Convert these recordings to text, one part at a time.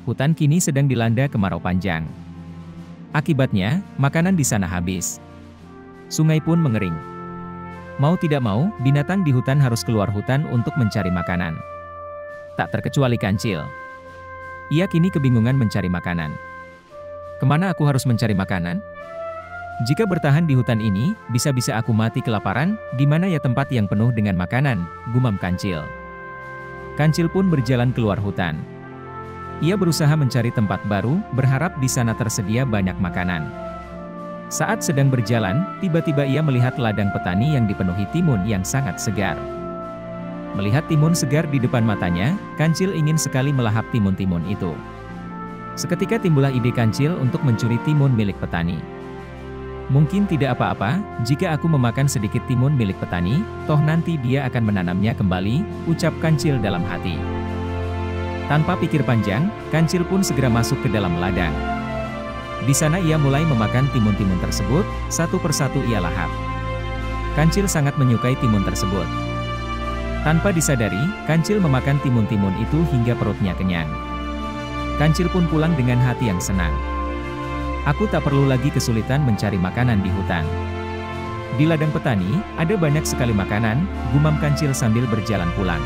Hutan kini sedang dilanda kemarau panjang. Akibatnya, makanan di sana habis. Sungai pun mengering. Mau tidak mau, binatang di hutan harus keluar hutan untuk mencari makanan. Tak terkecuali kancil. Ia kini kebingungan mencari makanan. Kemana aku harus mencari makanan? Jika bertahan di hutan ini, bisa-bisa aku mati kelaparan. Di mana ya tempat yang penuh dengan makanan, gumam kancil. Kancil pun berjalan keluar hutan. Ia berusaha mencari tempat baru, berharap di sana tersedia banyak makanan. Saat sedang berjalan, tiba-tiba ia melihat ladang petani yang dipenuhi timun yang sangat segar. Melihat timun segar di depan matanya, Kancil ingin sekali melahap timun-timun itu. Seketika timbullah ide Kancil untuk mencuri timun milik petani. Mungkin tidak apa-apa, jika aku memakan sedikit timun milik petani, toh nanti dia akan menanamnya kembali, ucap Kancil dalam hati. Tanpa pikir panjang, Kancil pun segera masuk ke dalam ladang. Di sana ia mulai memakan timun-timun tersebut, satu persatu ia lahap. Kancil sangat menyukai timun tersebut. Tanpa disadari, Kancil memakan timun-timun itu hingga perutnya kenyang. Kancil pun pulang dengan hati yang senang. Aku tak perlu lagi kesulitan mencari makanan di hutan. Di ladang petani, ada banyak sekali makanan, gumam Kancil sambil berjalan pulang.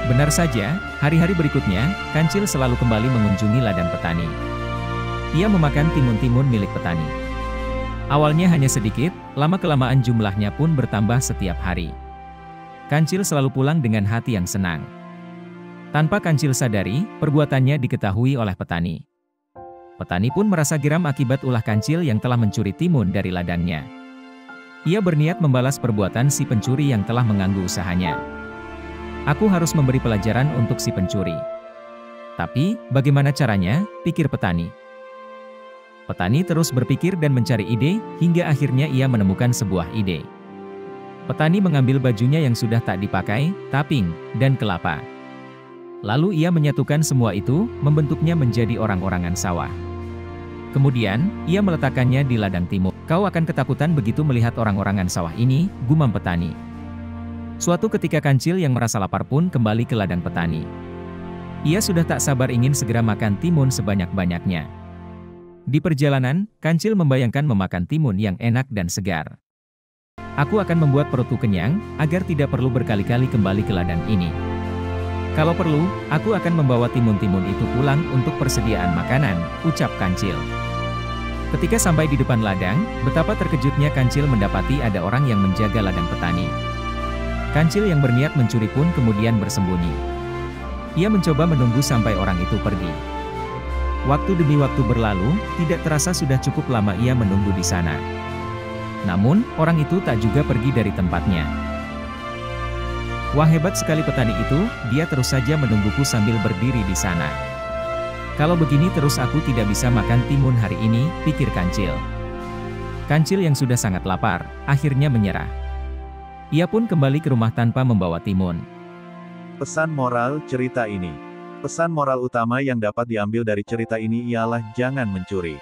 Benar saja, hari-hari berikutnya, Kancil selalu kembali mengunjungi ladang petani. Ia memakan timun-timun milik petani. Awalnya hanya sedikit, lama-kelamaan jumlahnya pun bertambah setiap hari. Kancil selalu pulang dengan hati yang senang. Tanpa Kancil sadari, perbuatannya diketahui oleh petani. Petani pun merasa geram akibat ulah Kancil yang telah mencuri timun dari ladangnya. Ia berniat membalas perbuatan si pencuri yang telah mengganggu usahanya. Aku harus memberi pelajaran untuk si pencuri. Tapi, bagaimana caranya, pikir petani. Petani terus berpikir dan mencari ide, hingga akhirnya ia menemukan sebuah ide. Petani mengambil bajunya yang sudah tak dipakai, taping, dan kelapa. Lalu ia menyatukan semua itu, membentuknya menjadi orang-orangan sawah. Kemudian, ia meletakkannya di ladang timur. Kau akan ketakutan begitu melihat orang-orangan sawah ini, gumam petani. Suatu ketika Kancil yang merasa lapar pun kembali ke ladang petani. Ia sudah tak sabar ingin segera makan timun sebanyak-banyaknya. Di perjalanan, Kancil membayangkan memakan timun yang enak dan segar. Aku akan membuat perutku kenyang, agar tidak perlu berkali-kali kembali ke ladang ini. Kalau perlu, aku akan membawa timun-timun itu pulang untuk persediaan makanan, ucap Kancil. Ketika sampai di depan ladang, betapa terkejutnya Kancil mendapati ada orang yang menjaga ladang petani. Kancil yang berniat mencuri pun kemudian bersembunyi. Ia mencoba menunggu sampai orang itu pergi. Waktu demi waktu berlalu, tidak terasa sudah cukup lama ia menunggu di sana. Namun, orang itu tak juga pergi dari tempatnya. Wah, hebat sekali petani itu, dia terus saja menungguku sambil berdiri di sana. Kalau begini terus aku tidak bisa makan timun hari ini, pikir Kancil. Kancil yang sudah sangat lapar, akhirnya menyerah. Ia pun kembali ke rumah tanpa membawa timun. Pesan moral cerita ini. Pesan moral utama yang dapat diambil dari cerita ini ialah jangan mencuri.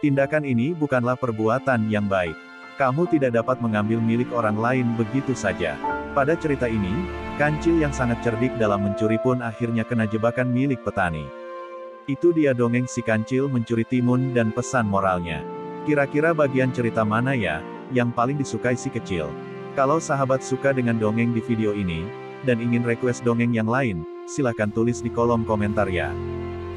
Tindakan ini bukanlah perbuatan yang baik. Kamu tidak dapat mengambil milik orang lain begitu saja. Pada cerita ini, Kancil yang sangat cerdik dalam mencuri pun akhirnya kena jebakan milik petani. Itu dia dongeng si Kancil mencuri timun dan pesan moralnya. Kira-kira bagian cerita mana ya, yang paling disukai si kecil? Kalau sahabat suka dengan dongeng di video ini, dan ingin request dongeng yang lain, silahkan tulis di kolom komentar ya.